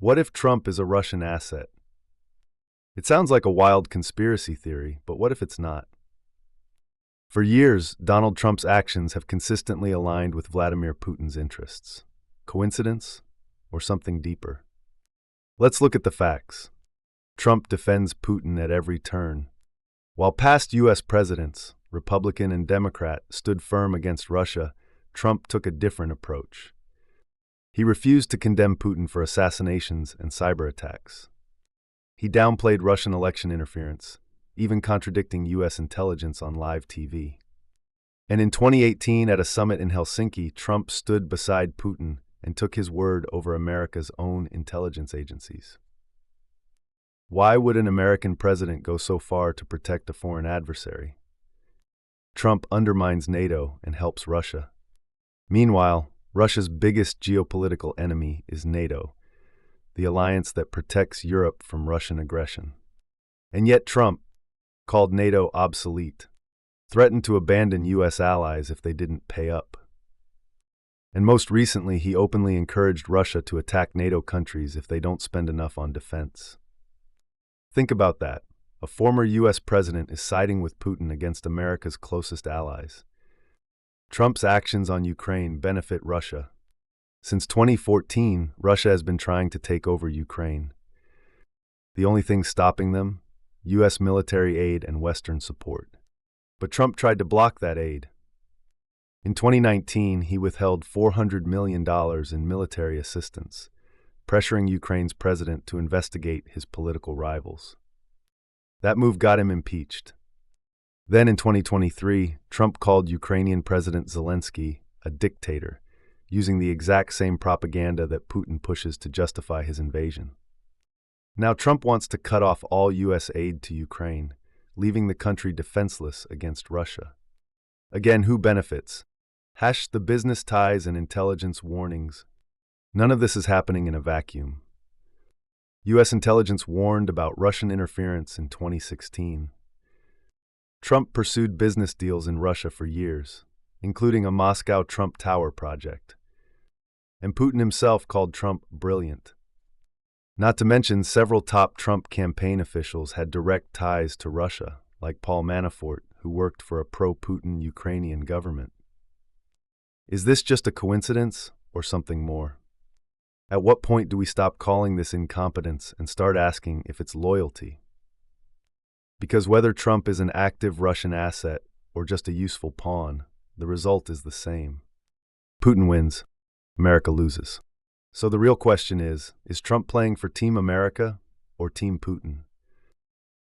What if Trump is a Russian asset? It sounds like a wild conspiracy theory, but what if it's not? For years, Donald Trump's actions have consistently aligned with Vladimir Putin's interests. Coincidence? Or something deeper? Let's look at the facts. Trump defends Putin at every turn. While past U.S. presidents, Republican and Democrat, stood firm against Russia, Trump took a different approach. He refused to condemn Putin for assassinations and cyber attacks. He downplayed Russian election interference, even contradicting U.S. intelligence on live TV. And in 2018, at a summit in Helsinki, Trump stood beside Putin and took his word over America's own intelligence agencies. Why would an American president go so far to protect a foreign adversary? Trump undermines NATO and helps Russia. Meanwhile, Russia's biggest geopolitical enemy is NATO, the alliance that protects Europe from Russian aggression. And yet Trump called NATO obsolete, threatened to abandon U.S. allies if they didn't pay up. And most recently, he openly encouraged Russia to attack NATO countries if they don't spend enough on defense. Think about that. A former U.S. president is siding with Putin against America's closest allies. Trump's actions on Ukraine benefit Russia. Since 2014, Russia has been trying to take over Ukraine. The only thing stopping them? U.S. military aid and Western support. But Trump tried to block that aid. In 2019, he withheld $400 million in military assistance, pressuring Ukraine's president to investigate his political rivals. That move got him impeached. Then in 2023, Trump called Ukrainian President Zelensky a dictator, using the exact same propaganda that Putin pushes to justify his invasion. Now Trump wants to cut off all U.S. aid to Ukraine, leaving the country defenseless against Russia. Again, who benefits? The business ties and intelligence warnings. None of this is happening in a vacuum. U.S. intelligence warned about Russian interference in 2016. Trump pursued business deals in Russia for years, including a Moscow Trump Tower project. And Putin himself called Trump brilliant. Not to mention, several top Trump campaign officials had direct ties to Russia, like Paul Manafort, who worked for a pro-Putin Ukrainian government. Is this just a coincidence or something more? At what point do we stop calling this incompetence and start asking if it's loyalty? Because whether Trump is an active Russian asset or just a useful pawn, the result is the same. Putin wins, America loses. So the real question is Trump playing for Team America or Team Putin?